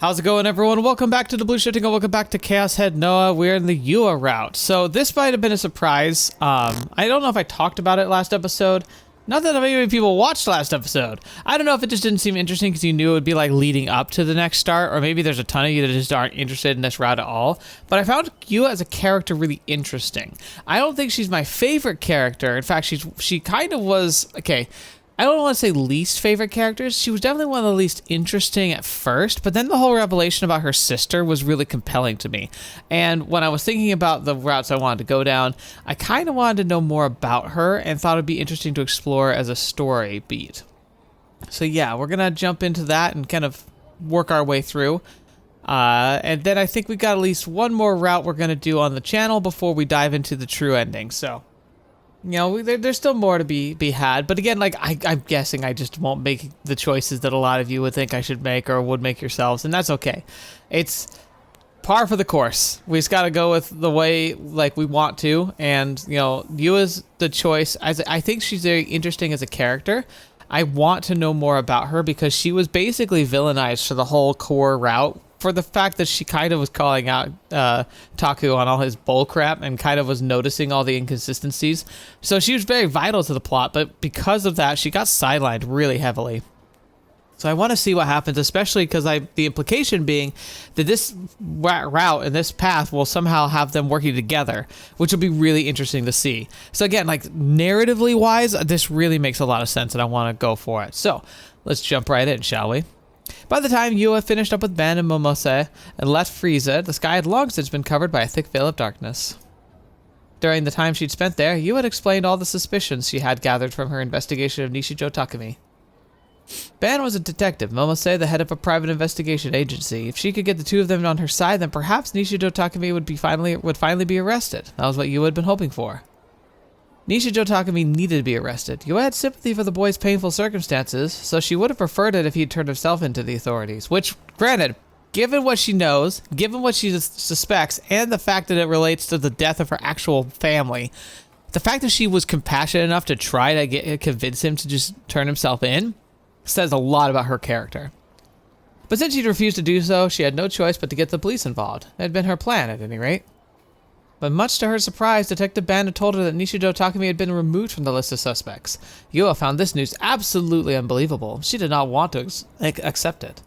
How's it going, everyone? Welcome back to TheBlueShifting and welcome back to chaosheadnoah. We're in the Yua route. So this might have been a surprise. I don't know if I talked about it last episode. Not that many people watched last episode. I don't know if it just didn't seem interesting because you knew it would be like leading up to the next start, or maybe there's a ton of you that just aren't interested in this route at all. But I found Yua as a character really interesting. I don't think she's my favorite character. In fact, she kind of was, okay, I don't want to say least favorite characters. She was definitely one of the least interesting at first, but then the whole revelation about her sister was really compelling to me. And when I was thinking about the routes I wanted to go down, I kind of wanted to know more about her and thought it'd be interesting to explore as a story beat. So yeah, we're going to jump into that and kind of work our way through. And then I think we got at least one more route we're going to do on the channel before we dive into the true ending. So, you know, there's still more to be had. But again, like, I'm guessing I just won't make the choices that a lot of you would think I should make or would make yourselves, and that's okay. It's par for the course. We just got to go with the way, like, we want to. And, you know, Yua's the choice. I think she's very interesting as a character. I want to know more about her because she was basically villainized for the whole core route, for the fact that she kind of was calling out Taku on all his bullcrap and kind of was noticing all the inconsistencies. So she was very vital to the plot, but because of that, she got sidelined really heavily. So I want to see what happens, especially because the implication being that this route and this path will somehow have them working together, which will be really interesting to see. So again, like, narratively wise, this really makes a lot of sense and I want to go for it. So let's jump right in, shall we? By the time Yua finished up with Ben and Momose and left Frieza, the sky had long since been covered by a thick veil of darkness. During the time she'd spent there, Yua had explained all the suspicions she had gathered from her investigation of Nishijo Takumi. Ben was a detective, Momose the head of a private investigation agency. If she could get the two of them on her side, then perhaps Nishijo Takumi would finally be arrested. That was what Yua had been hoping for. Nishijo Takumi needed to be arrested. Yua had sympathy for the boy's painful circumstances, so she would have preferred it if he'd turned himself into the authorities. Which, granted, given what she knows, given what she suspects, and the fact that it relates to the death of her actual family, the fact that she was compassionate enough to try to convince him to just turn himself in says a lot about her character. But since she'd refused to do so, she had no choice but to get the police involved. It had been her plan, at any rate. But much to her surprise, Detective Banda told her that Nishijo Takumi had been removed from the list of suspects. Yua found this news absolutely unbelievable. She did not want to accept it.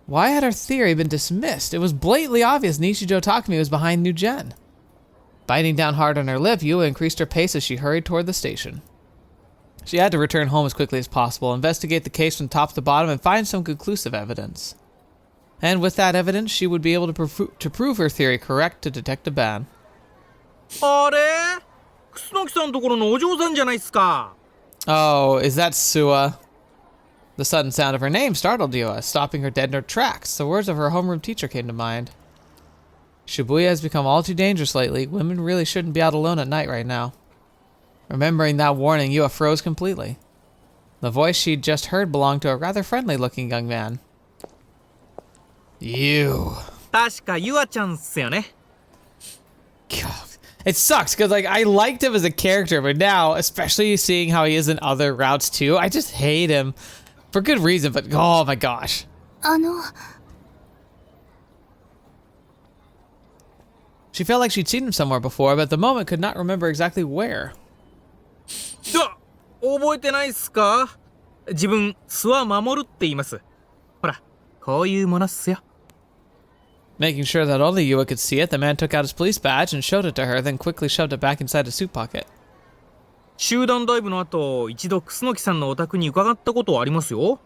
Why had her theory been dismissed? It was blatantly obvious Nishijo Takumi was behind NewGen. Biting down hard on her lip, Yua increased her pace as she hurried toward the station. She had to return home as quickly as possible, investigate the case from top to bottom, and find some conclusive evidence. And with that evidence, she would be able to prove her theory correct to Detective Ban. Oh, is that Sua? The sudden sound of her name startled Yua, stopping her dead in her tracks. The words of her homeroom teacher came to mind. Shibuya has become all too dangerous lately. Women really shouldn't be out alone at night right now. Remembering that warning, Yua froze completely. The voice she'd just heard belonged to a rather friendly-looking young man. You. 確かユアちゃんっすよね。 God. It sucks because, like, I liked him as a character, but now, especially seeing how he is in other routes too, I just hate him for good reason. But oh my gosh. She felt like she'd seen him somewhere before, but at the moment could not remember exactly where. 覚えてないっすか？自分、諏訪守って言います。ほら、こういうものっすよ。 Making sure that only Yua could see it, the man took out his police badge and showed it to her, then quickly shoved it back inside his suit pocket. 集団ダイブの後、一度楠木さんのお宅に伺ったことありますよ。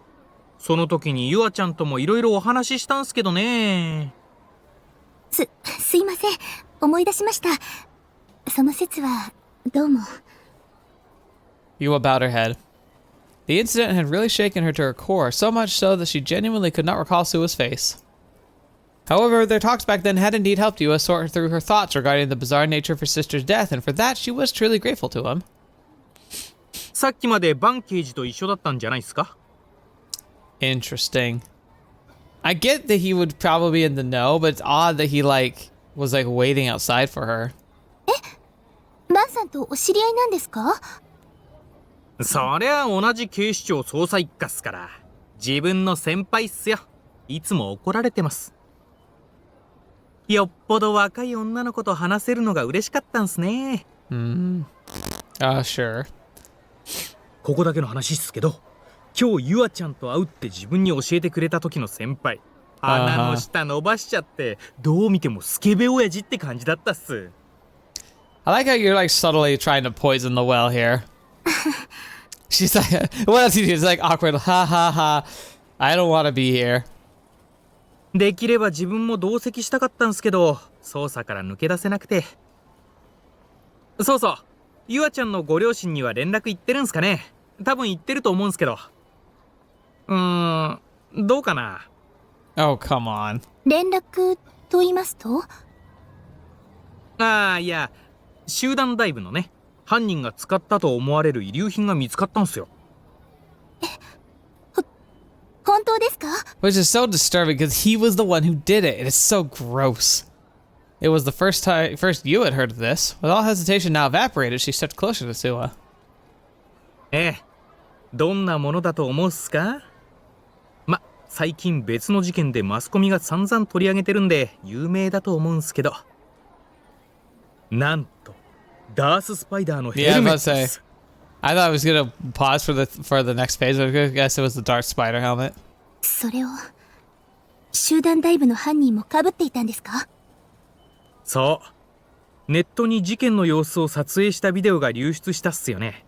その時にユアちゃんともいろいろお話ししたんすけどね。すいません。思い出しました。その説はどうも。 Yua bowed her head. The incident had really shaken her to her core, so much so that she genuinely could not recall Sua's face. However, their talks back then had indeed helped Yua sort through her thoughts regarding the bizarre nature of her sister's death, and for that she was truly grateful to him. さっきまでバン刑事と一緒だったんじゃないっすか？ Interesting. I get that he would probably be in the know, but it's odd that he was waiting outside for her. バンさんとお知り合いなんですか？そりゃ同じ警視庁捜査一課っすから、自分の先輩っすよ。いつも怒られてます。よっぽど若い女の子と話せるのが嬉しかったんすね。Sure. ここだけの話っすけど、今日ゆあちゃんと会うって自分に教えてくれた時の先輩、鼻の下伸ばしちゃって、どう見てもスケベ親父って感じだったっす。I like how you're like subtly trying to poison the well here. She's like, what else do you do? It's like awkward. Ha ha ha. I don't want to be here. できれば自分も同席したかったんすけど、捜査から抜け出せなくて。そうそう、ゆあちゃんのご両親には連絡行ってるんすかね。多分行ってると思うんすけど。どうかな。Oh, come on. 連絡と言いますと？いや、集団ダイブのね、犯人が使ったと思われる遺留品が見つかったんすよ。本当ですか？ Which is so disturbing because he was the one who did it. It is so gross. It was the first you had heard of this. With all hesitation now evaporated, she stepped closer to Suwa. どんなものだと思うっすか？最近別の事件でマスコミが散々取り上げてるんで有名だと思うんすけど。なんと、ダーススパイダーのヘルメットです。I thought I was gonna pause for the next page, but I guess it was the Darth Spider Helmet. それを集団ダイブの犯人も被っていたんですか？そう。ネットに事件の様子を撮影したビデオが流出したっすよね。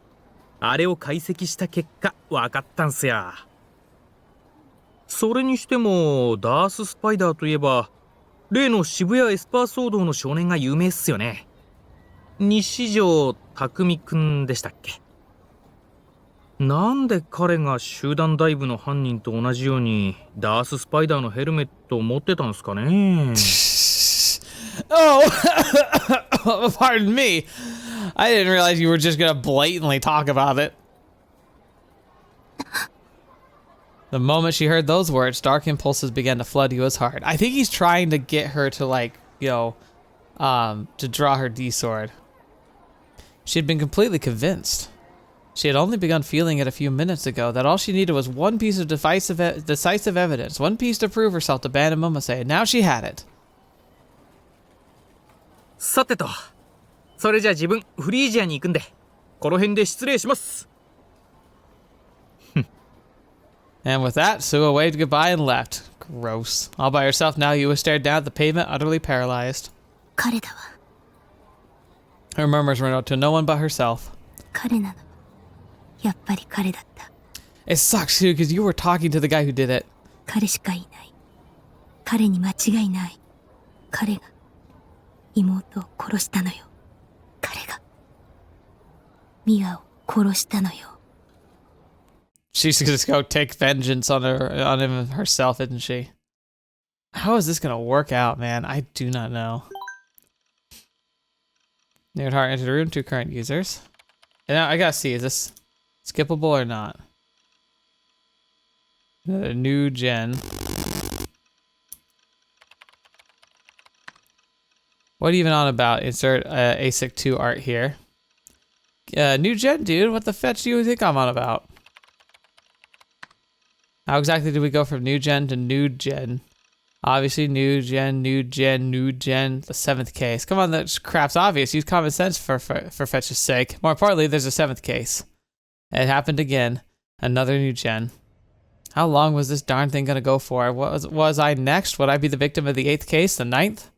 あれを解析した結果、分かったんすよ。それにしても、ダーススパイダーといえば、例の渋谷エスパー騒動の少年が有名っすよね。西条匠くんでしたっけ？なんで彼が集団ダイブの犯人と同じようにダーススパイダーのヘルメットを持ってたんすかね。Oh, pardon me. I didn't realize you were just gonna blatantly talk about it. The moment she heard those words, dark impulses began to flood Yua's heart. I think he's trying to get her to to draw her D-sword. She had been completely convinced. She had only begun feeling it a few minutes ago that all she needed was one piece of decisive evidence, one piece to prove herself to ban Momose, and now she had it. さてと、それじゃあ自分フリージアに行くんで、この辺で失礼します。And with that, Suwa waved goodbye and left. Gross. All by herself now, Yua stared down at the pavement, utterly paralyzed. 彼だわ。 Her murmurs were to no one but herself. 彼なの。やっぱり彼だった。 It sucks too, because you were talking to the guy who did it. 彼しかいない。彼に間違いない。彼が妹を殺したのよ。彼がミアを殺したのよ。 She's just gonna go take vengeance on him herself, isn't she? How is this gonna work out, man? I do not know. Named Heart entered the room, 2 current users. And now I gotta see, is this skippable or not? Another NewGen. What are you even on about? Insert ASIC 2 art here. NewGen, dude, what the fetch do you think I'm on about? How exactly did we go from NewGen to NewGen? Obviously, NewGen, the 7th case. Come on, that crap's obvious. Use common sense for fetch's sake. More importantly, there's a 7th case. It happened again. Another NewGen. How long was this darn thing gonna go for? Was I next? Would I be the victim of the 8th case, the 9th?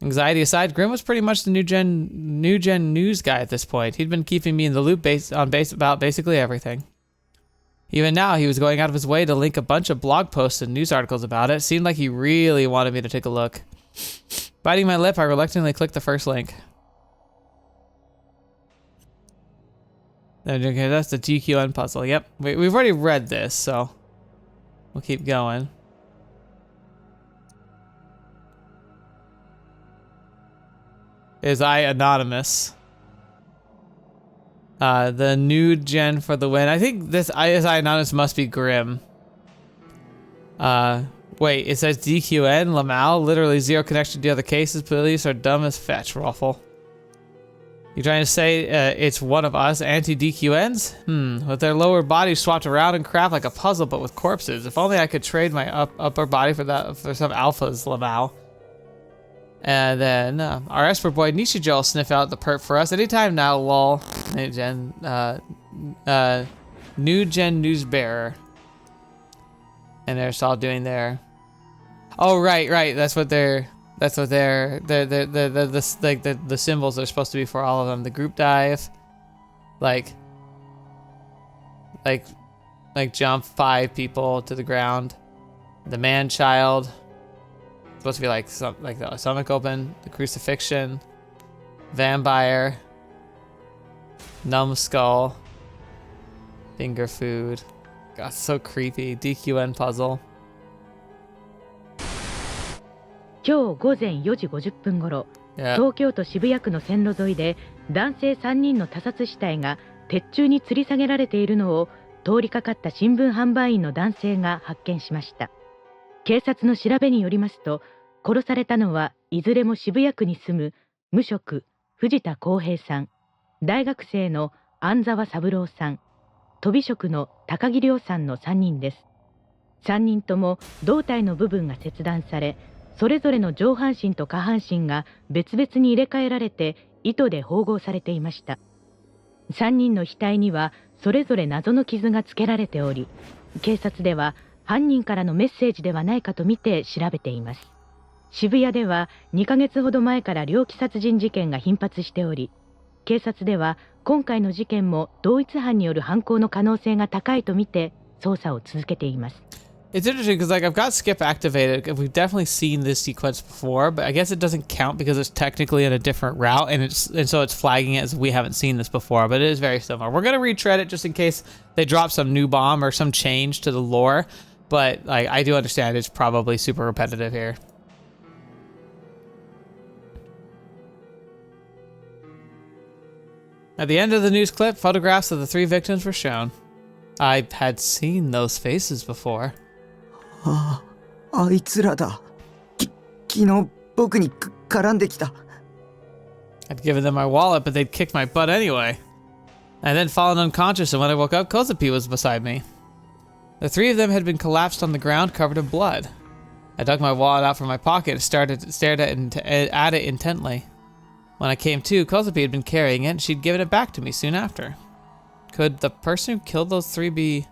Anxiety aside, Grim was pretty much the NewGen news guy at this point. He'd been keeping me in the loop about basically everything. Even now, he was going out of his way to link a bunch of blog posts and news articles about it. Seemed like he really wanted me to take a look. Biting my lip, I reluctantly clicked the first link. Okay, that's the GQN puzzle. Yep, we've already read this, so we'll keep going. Is I anonymous? The NewGen for the win. I think this is I anonymous must be Grim. Wait, it says DQN, Lamal, literally zero connection to the other cases. Police are dumb as fetch, Ruffle. You trying to say it's one of us anti-DQNs? With their lower bodies swapped around and crap like a puzzle, but with corpses. If only I could trade my upper body for some alphas, Lamau. And then our Esper boy Nishijo will sniff out the perp for us anytime now, lol. NewGen news bearer. And they're all doing their... Oh, right. That's what the symbols are supposed to be for all of them. The group dive, like jump 5 people to the ground. The man child, supposed to be like the stomach open. The crucifixion, vampire, numbskull, finger food. God, so creepy. DQN puzzle. 今日午前4時50分ごろ、東京都渋谷区の線路沿いで男性3人の他殺死体が鉄柱に吊り下げられているのを通りかかった新聞販売員の男性が発見しました。警察の調べによりますと、殺されたのはいずれも渋谷区に住む無職藤田康平さん、大学生の安沢三郎さん、とび職の高木亮さんの3人です。3人とも胴体の部分が切断され、それぞれの上半身と下半身が別々に入れ替えられて糸で縫合されていました。3人の額にはそれぞれ謎の傷がつけられており、警察では犯人からのメッセージではないかとみて調べています。渋谷では2ヶ月ほど前から猟奇殺人事件が頻発しており、警察では今回の事件も同一犯による犯行の可能性が高いとみて捜査を続けています。It's interesting because I've got skip activated. We've definitely seen this sequence before, but I guess it doesn't count because it's technically in a different route, and so it's flagging it as we haven't seen this before. But it is very similar. We're gonna retread it just in case they drop some new bomb or some change to the lore. But like, I do understand it's probably super repetitive here. At the end of the news clip, photographs of the 3 victims were shown. I had seen those faces before. あいつらだ。昨日僕に絡んできた。I'd given them my wallet, but they'd kicked my butt anyway. I then fallen unconscious, and when I woke up, Kozapi was beside me. The 3 of them had been collapsed on the ground, covered in blood. I dug my wallet out from my pocket and stared at it intently. When I came to, Kozapi had been carrying it, and she'd given it back to me soon after. Could the person who killed those 3 be...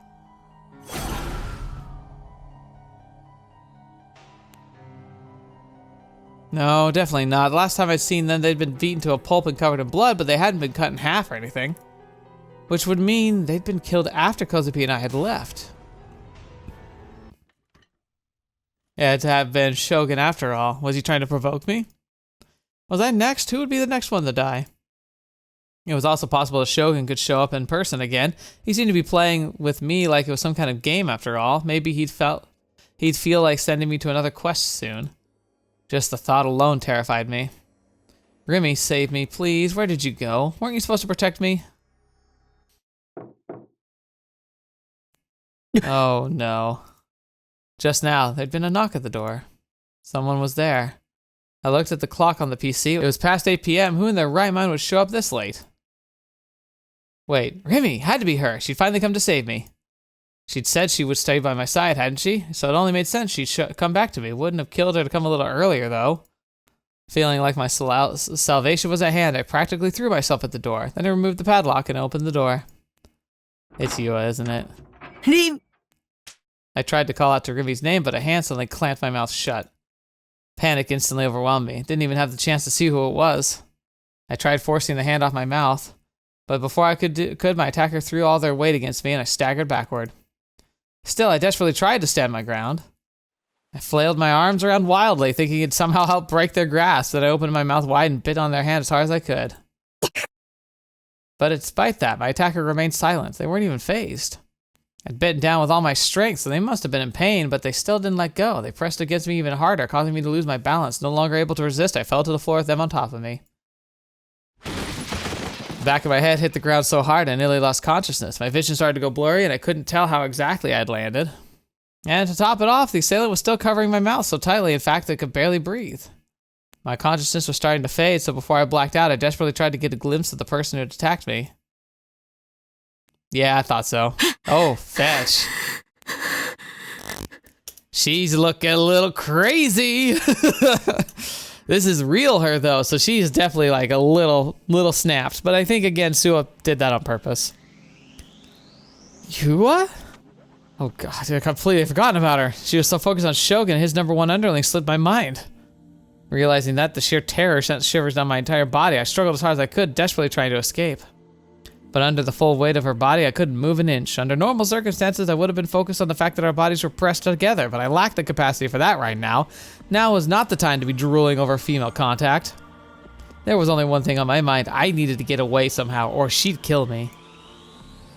No, definitely not. The last time I'd seen them, they'd been beaten to a pulp and covered in blood, but they hadn't been cut in half or anything. Which would mean they'd been killed after Kozapi and I had left. Yeah, to have been Shogun after all. Was he trying to provoke me? Was I next? Who would be the next one to die? It was also possible that Shogun could show up in person again. He seemed to be playing with me like it was some kind of game after all. Maybe he'd feel like sending me to another quest soon. Just the thought alone terrified me. Rimi, save me, please. Where did you go? Weren't you supposed to protect me? Oh, no. Just now, there'd been a knock at the door. Someone was there. I looked at the clock on the PC. It was past 8 p.m. Who in their right mind would show up this late? Wait, Rimi, had to be her. She'd finally come to save me. She'd said she would stay by my side, hadn't she? So it only made sense she'd come back to me. Wouldn't have killed her to come a little earlier, though. Feeling like my salvation was at hand, I practically threw myself at the door. Then I removed the padlock and opened the door. It's you, isn't it? Rim! I tried to call out to Rimi's name, but a hand suddenly clamped my mouth shut. Panic instantly overwhelmed me. Didn't even have the chance to see who it was. I tried forcing the hand off my mouth, but before I could, my attacker threw all their weight against me and I staggered backward. Still, I desperately tried to stand my ground. I flailed my arms around wildly, thinking it'd somehow help break their grasp, that I opened my mouth wide and bit on their hand as hard as I could. But despite that, my attacker remained silent. They weren't even fazed. I'd bitten down with all my strength, so they must have been in pain, but they still didn't let go. They pressed against me even harder, causing me to lose my balance. No longer able to resist, I fell to the floor with them on top of me. The back of my head hit the ground so hard I nearly lost consciousness. My vision started to go blurry, and I couldn't tell how exactly I'd landed. And to top it off, the assailant was still covering my mouth so tightly, in fact, I could barely breathe. My consciousness was starting to fade, so before I blacked out, I desperately tried to get a glimpse of the person who had attacked me. Yeah, I thought so. Oh, fetch. She's looking a little crazy. This is real her, though, so she's definitely like a little snapped. But I think, again, Suo did that on purpose. Yua? Oh, God, I completely forgotten about her. She was so focused on Shogun, his #1 underling slipped my mind. Realizing that, the sheer terror sent shivers down my entire body. I struggled as hard as I could, desperately trying to escape. But under the full weight of her body, I couldn't move an inch. Under normal circumstances, I would have been focused on the fact that our bodies were pressed together, but I lacked the capacity for that right now. Now was not the time to be drooling over female contact. There was only one thing on my mind. I needed to get away somehow, or she'd kill me.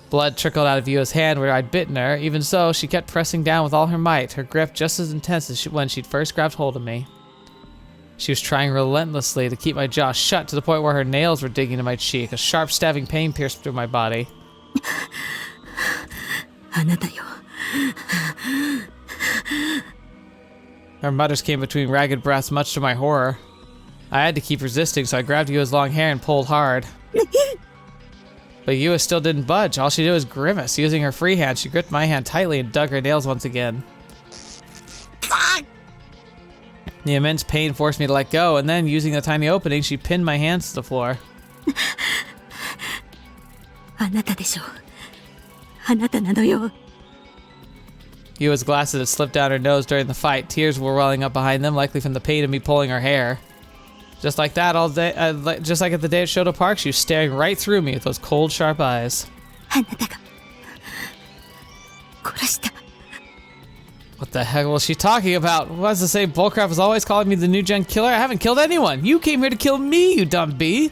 Blood trickled out of Yua's hand where I'd bitten her. Even so, she kept pressing down with all her might, her grip just as intense as when she'd first grabbed hold of me. She was trying relentlessly to keep my jaw shut to the point where her nails were digging into my cheek. A sharp stabbing pain pierced through my body. Her mutters came between ragged breaths, much to my horror. I had to keep resisting, so I grabbed Yua's long hair and pulled hard. But Yua still didn't budge. All she did was grimace. Using her free hand, she gripped my hand tightly and dug her nails once again. The immense pain forced me to let go, and then, using the tiny opening, she pinned my hands to the floor. Yua's glasses had slipped down her nose during the fight. Tears were welling up behind them, likely from the pain of me pulling her hair. Just like that, all day, just like at the day at Shoto Park, she was staring right through me with those cold, sharp eyes. What the heck was she talking about? What was to say Bullcrap was always calling me the NewGen killer? I haven't killed anyone. You came here to kill me, you dumb bee.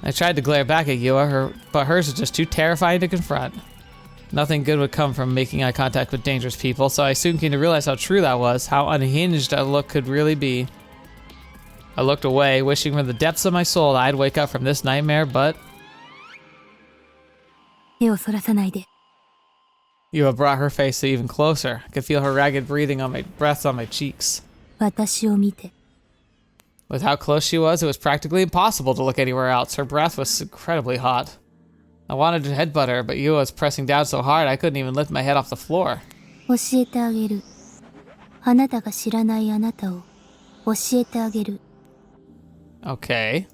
I tried to glare back at Yua, but hers was just too terrifying to confront. Nothing good would come from making eye contact with dangerous people, so I soon came to realize how true that was, how unhinged a look could really be. I looked away, wishing from the depths of my soul that I'd wake up from this nightmare, but... Yua brought her face even closer. I could feel her ragged breathing on my breath on my cheeks. With how close she was, it was practically impossible to look anywhere else. Her breath was incredibly hot. I wanted to headbutt her, but Yua was pressing down so hard I couldn't even lift my head off the floor. Okay.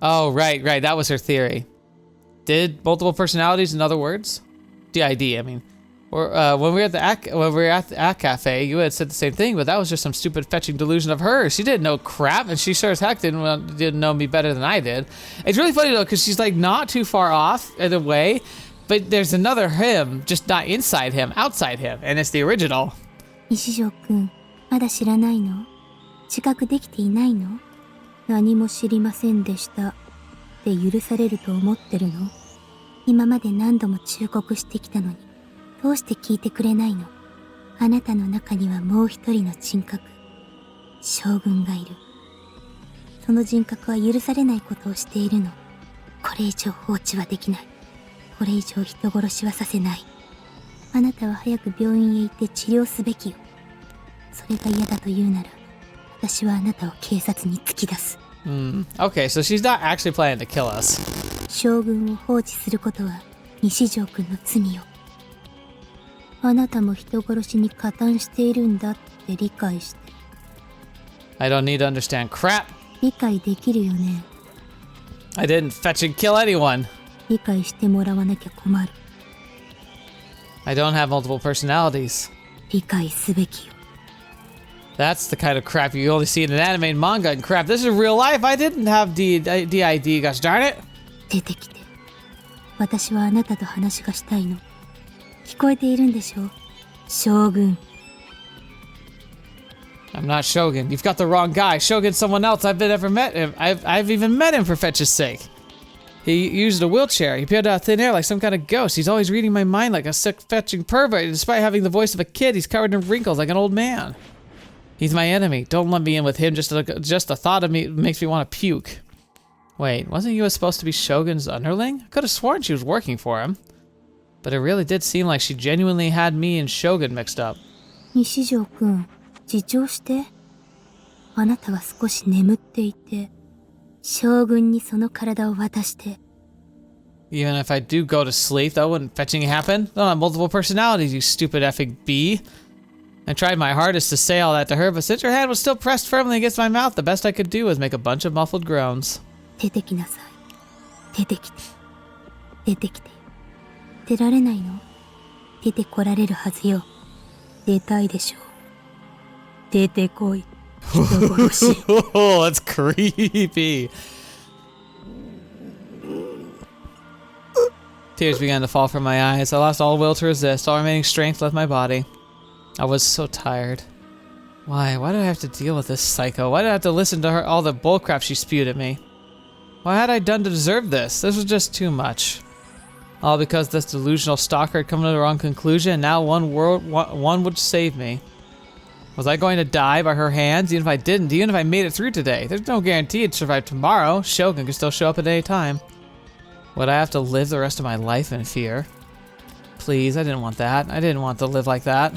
Oh, right, that was her theory. Did multiple personalities, in other words? DID, I mean. Or when we were at the Ack Cafe, you had said the same thing, but that was just some stupid fetching delusion of hers. She didn't know crap, and she sure as heck didn't know me better than I did. It's really funny though, because she's like not too far off in a way, but there's another him, just not inside him, outside him, and it's the original. Nishijo-kun, まだ知らないの? 自覚できていないの? 何も知りませんでしたって許されると思ってるの? 今まで何度も忠告してきたのに、どうして聞いてくれないの? あなたの中にはもう一人の人格、将軍がいる。その人格は許されないことをしているの。これ以上放置はできない。これ以上人殺しはさせない。あなたは早く病院へ行って治療すべきよ。それが嫌だと言うなら、私はあなたを警察に突き出す。Okay, so she's not actually planning to kill us. 将軍を放置することは西条くんの罪よ。あなたも人殺しに加担しているんだって理解して。I don't need to understand crap. 理解できるよね。I didn't fetch and kill anyone. 理解してもらわなきゃ困る。I don't have multiple personalities. 理解すべきよ。That's the kind of crap you only see in an anime and manga and crap. This is real life. I didn't have DID, gosh darn it. 出てきて。私はあなたと話がしたいの。聞こえているんでしょ？将軍。I'm not Shogun. You've got the wrong guy. Shogun's someone else. I've never met him. I've even met him for fetch's sake. He used a wheelchair. He appeared out of thin air like some kind of ghost. He's always reading my mind like a sick fetching pervert. Despite having the voice of a kid, he's covered in wrinkles like an old man. He's my enemy. Don't let me in with him. Just the thought of me makes me want to puke. Wait, wasn't Yua supposed to be Shogun's underling? I could have sworn she was working for him. But it really did seem like she genuinely had me and Shogun mixed up. 西条くん、自重して。あなたは少し眠っていて、将軍にその体を渡して。Even if I do go to sleep, that wouldn't fetching happen. I don't have multiple personalities, you stupid effing bee. I tried my hardest to say all that to her, but since her hand was still pressed firmly against my mouth, the best I could do was make a bunch of muffled groans. 出てきなさい。出てきて。出てきて。出られないの？出てこられるはずよ。出たいでしょう。出てこい。人殺し。Oh, that's creepy. Tears began to fall from my eyes. I lost all will to resist. All remaining strength left my body. I was so tired. Why? Why did I have to deal with this psycho? Why did I have to listen to her all the bullcrap she spewed at me? What had I done to deserve this? This was just too much. All because this delusional stalker had come to the wrong conclusion, and now one would save me. Was I going to die by her hands? Even if I didn't, even if I made it through today, there's no guarantee I'd survive tomorrow. Shogun could still show up at any time. Would I have to live the rest of my life in fear? Please, I didn't want that. I didn't want to live like that.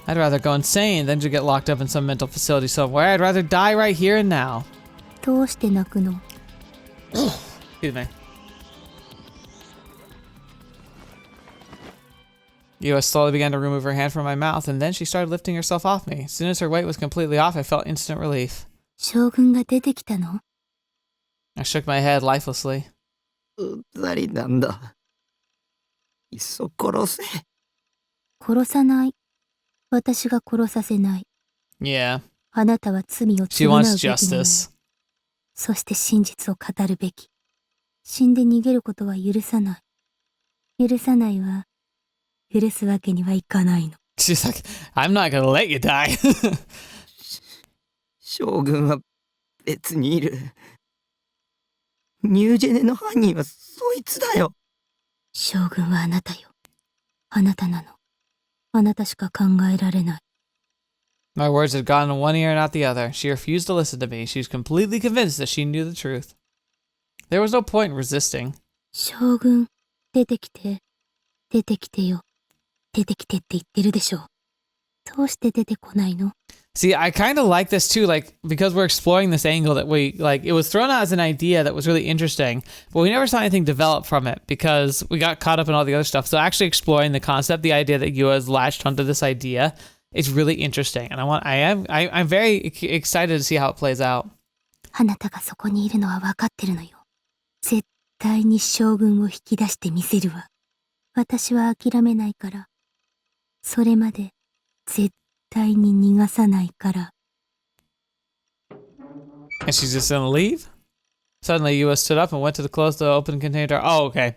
I'd rather go insane than to get locked up in some mental facility somewhere. I'd rather die right here and now. どうして泣くの？ Excuse me. Yua slowly began to remove her hand from my mouth, and then she started lifting herself off me. As soon as her weight was completely off, I felt instant relief. 将軍が出てきたの？ I shook my head lifelessly. うざりなんだ。いっそ殺せ。殺さない。私が殺させない。Yeah. あなたは罪を She 償うべ wants きなの。 justice. そして真実を語るべき。死んで逃げることは許さない。許さないわ。許すわけにはいかないの。She's like, I'm not gonna let you die. 将軍は別にいる。ニュージェネの犯人はそいつだよ。将軍はあなたよ。あなたなの。あなたしか考えられない。My words had gone in one ear and out the other. She refused to listen to me. She was completely convinced that she knew the truth. There was no point in resisting. 将軍、出てきて。出てきてよ。出てきてって言ってるでしょ。どうして出てこないの？ See, I kind of like this too, like, because we're exploring this angle that we, like, it was thrown out as an idea that was really interesting, but we never saw anything develop from it because we got caught up in all the other stuff. So actually exploring the concept, the idea that Yua has latched onto this idea, is really interesting. And I'm very excited to see how it plays out. あなたがそこにいるのは分かってるのよ。絶対に将軍を引き出してみせるわ。私は諦めないから。それまで絶対に逃がさないから。 And she's just gonna leave? Suddenly, Yua stood up and went to close the open container door. Oh, okay.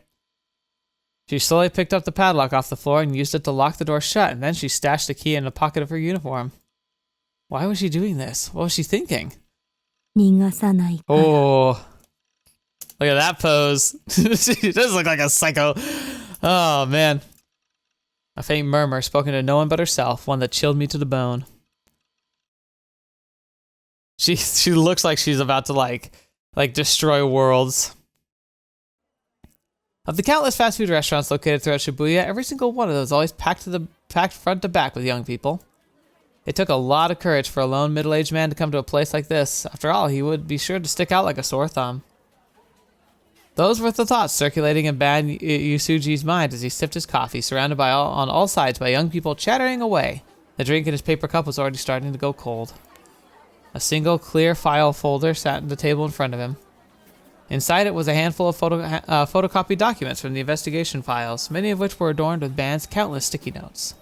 She slowly picked up the padlock off the floor and used it to lock the door shut, and then she stashed the key in the pocket of her uniform. Why was she doing this? What was she thinking? 逃がさないから。 Oh. Look at that pose. She does look like a psycho. Oh, man. A faint murmur spoken to no one but herself, one that chilled me to the bone. She looks like she's about to like destroy worlds. Of the countless fast food restaurants located throughout Shibuya, every single one of those always packed front to back with young people. It took a lot of courage for a lone middle-aged man to come to a place like this. After all, he would be sure to stick out like a sore thumb. Those were the thoughts circulating in Ban Yusuji's mind as he sipped his coffee, surrounded on all sides by young people chattering away. The drink in his paper cup was already starting to go cold. A single clear file folder sat on the table in front of him. Inside it was a handful of photocopied documents from the investigation files, many of which were adorned with Ban's countless sticky notes.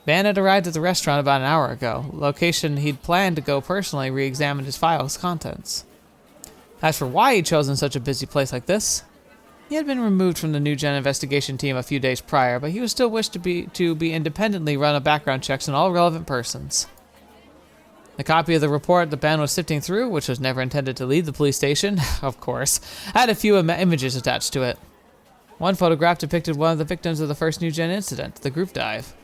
Ban had arrived at the restaurant about an hour ago, a location he'd planned to go personally re-examine his file's contents. As for why he'd chosen such a busy place like this, he had been removed from the NewGen investigation team a few days prior, but he was still wished to be independently run a background checks on all relevant persons. The copy of the report that Ben was sifting through, which was never intended to leave the police station, of course, had a few images attached to it. One photograph depicted one of the victims of the first NewGen incident, the group dive.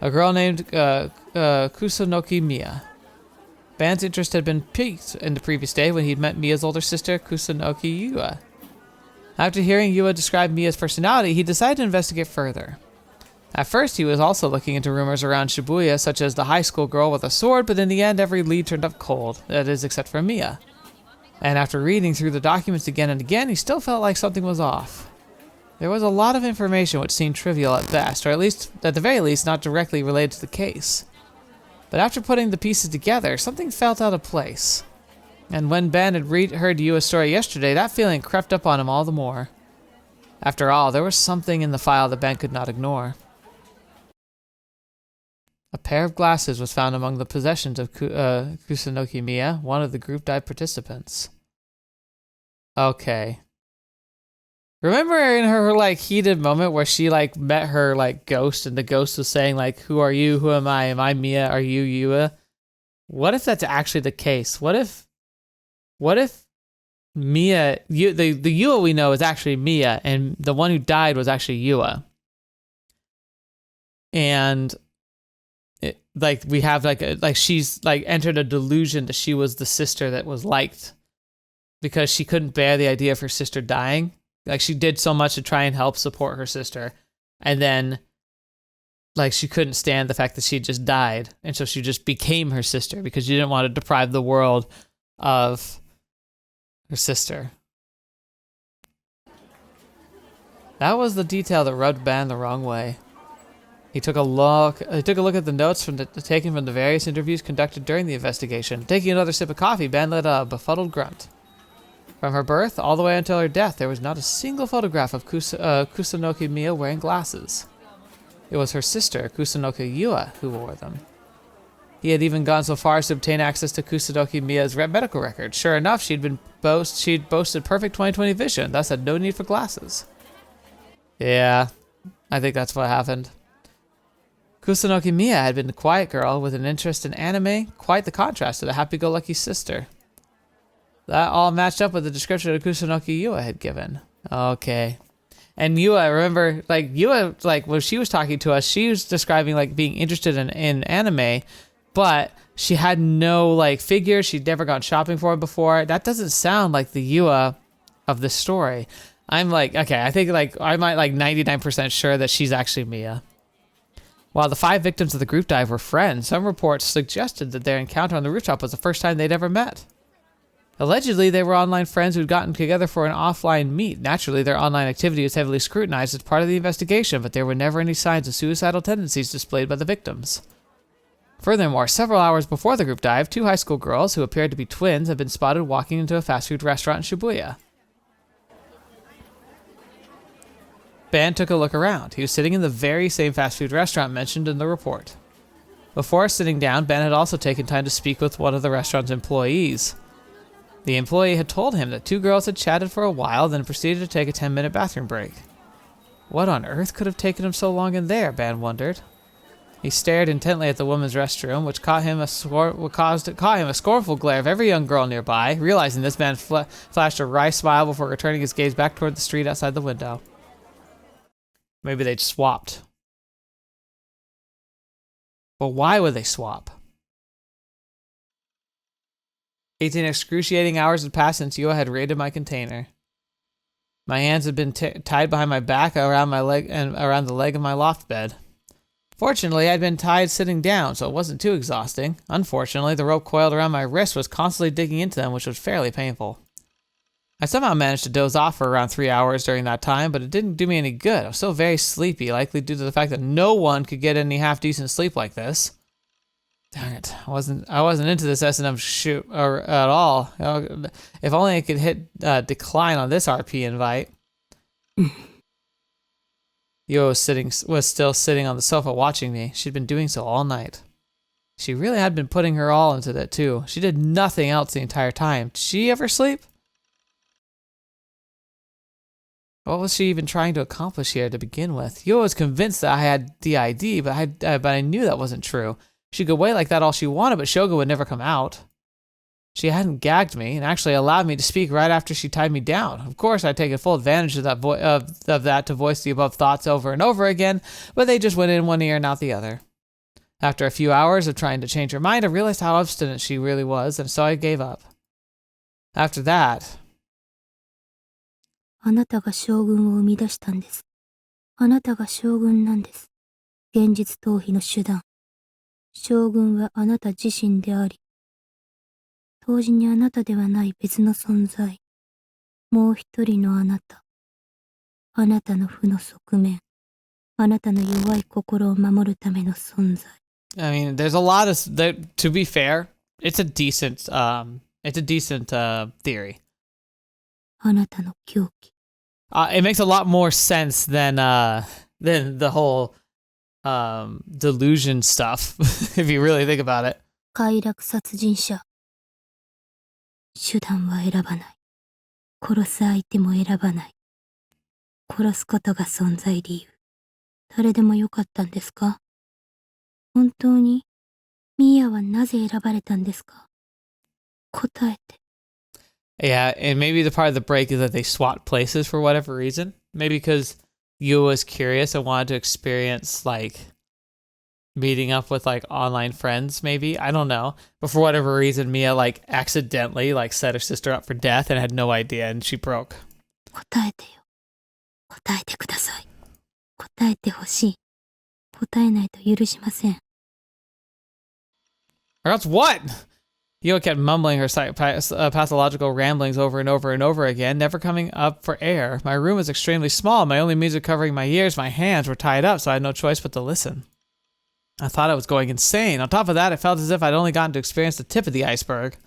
A girl named Kusunoki Miya. Ban's interest had been piqued in the previous day when he'd met Mia's older sister, Kusunoki Yua. After hearing Yua describe Mia's personality, he decided to investigate further. At first, he was also looking into rumors around Shibuya, such as the high school girl with a sword, but in the end, every lead turned up cold. That is, except for Mia. And after reading through the documents again and again, he still felt like something was off. There was a lot of information which seemed trivial at best, or at least, at the very least, not directly related to the case. But after putting the pieces together, something felt out of place. And when Ben had heard Yua's story yesterday, that feeling crept up on him all the more. After all, there was something in the file that Ben could not ignore. A pair of glasses was found among the possessions of Kusunoki Mia, one of the group dive participants. Okay. Remember in her like heated moment where she like met her like ghost and the ghost was saying like, "Who are you? Who am I? Am I Mia? Are you Yua?" What if that's actually the case? What if Mia, the Yua we know is actually Mia, and the one who died was actually Yua? And like we have like she's like entered a delusion that she was the sister that was liked because she couldn't bear the idea of her sister dying. Like she did so much to try and help support her sister, and then like she couldn't stand the fact that she just died, and so she just became her sister because she didn't want to deprive the world of her sister. That was the detail that rubbed Ben the wrong way. He took a look at the notes taken from the various interviews conducted during the investigation. Taking another sip of coffee, Ben let a befuddled grunt. From her birth all the way until her death, there was not a single photograph of Kusunoki Mia wearing glasses. It was her sister, Kusunoki Yua, who wore them. He had even gone so far as to obtain access to Kusunoki Mia's medical record. Sure enough, she'd boasted perfect 20/20 vision, thus had no need for glasses. Yeah, I think that's what happened. Kusunoki Mia had been a quiet girl with an interest in anime, quite the contrast to the happy-go-lucky sister. That all matched up with the description that Kusunoki Yua had given. Okay. And Yua, remember, like, Yua, like, when she was talking to us, she was describing, like, being interested in anime, but she had no, like, figures. She'd never gone shopping for it before. That doesn't sound like the Yua of the story. I'm like, okay, I think, like, I'm, like, 99% sure that she's actually Mia. While the 5 victims of the group dive were friends, some reports suggested that their encounter on the rooftop was the first time they'd ever met. Allegedly, they were online friends who'd gotten together for an offline meet. Naturally, their online activity was heavily scrutinized as part of the investigation, but there were never any signs of suicidal tendencies displayed by the victims. Furthermore, several hours before the group dive, 2 high school girls who appeared to be twins had been spotted walking into a fast food restaurant in Shibuya. Ben took a look around. He was sitting in the very same fast food restaurant mentioned in the report. Before sitting down, Ben had also taken time to speak with one of the restaurant's employees. The employee had told him that 2 girls had chatted for a while, then proceeded to take a 10-minute bathroom break. What on earth could have taken him so long in there, Ben wondered. He stared intently at the women's restroom, which caught him a scornful glare of every young girl nearby. Realizing this, Ben flashed a wry smile before returning his gaze back toward the street outside the window. Maybe they'd swapped. But why would they swap? 18 excruciating hours had passed since Yua had raided my container. My hands had been tied behind my back around my leg and around the leg of my loft bed. Fortunately, I'd been tied sitting down, so it wasn't too exhausting. Unfortunately, the rope coiled around my wrist was constantly digging into them, which was fairly painful. I somehow managed to doze off for around 3 hours during that time, but it didn't do me any good. I was so very sleepy, likely due to the fact that no one could get any half-decent sleep like this. Darn it, I wasn't into this S&M shoot at all. If only I could hit decline on this RP invite. Yo was still sitting on the sofa watching me. She'd been doing so all night. She really had been putting her all into that too. She did nothing else the entire time. Did she ever sleep? What was she even trying to accomplish here to begin with? Yo was convinced that I had DID, but I knew that wasn't true. She could wait like that all she wanted, but Shogun would never come out. She hadn't gagged me and actually allowed me to speak right after she tied me down. Of course, I'd taken full advantage of that to voice the above thoughts over and over again, but they just went in one ear and out the other. After a few hours of trying to change her mind, I realized how obstinate she really was, and so I gave up. After that... あなたが将軍を生み出したんです。あなたが将軍なんです。現実逃避の手段。将軍はあなた自身であり、同時にあなたではない別の存在。もう一人のあなた。あなたの負の側面。あなたの弱い心を守るための存在。I mean, there's a lot of to be fair, it's a decent theory. あなたの狂気。It makes a lot more sense than the whole delusion stuff, if you really think about it. 快楽殺人者。手段は選ばない。殺す相手も選ばない。殺すことが存在理由。誰でもよかったんですか？本当にミーアはなぜ選ばれたんですか？答えて。Yeah, and maybe the part of the break is that they swapped places for whatever reason. Maybe because Yu was curious and wanted to experience, like, meeting up with, like, online friends, maybe. I don't know. But for whatever reason, Mia, like, accidentally, like, set her sister up for death and had no idea, and she broke. 答えてよ。答えてください。答えてほしい。答えないと許しません。Or else what? Yo kept mumbling her pathological ramblings over and over and over again, never coming up for air. My room was extremely small. My only means of covering my ears, my hands were tied up, so I had no choice but to listen. I thought I was going insane. On top of that, I felt as if I'd only gotten to experience the tip of the iceberg.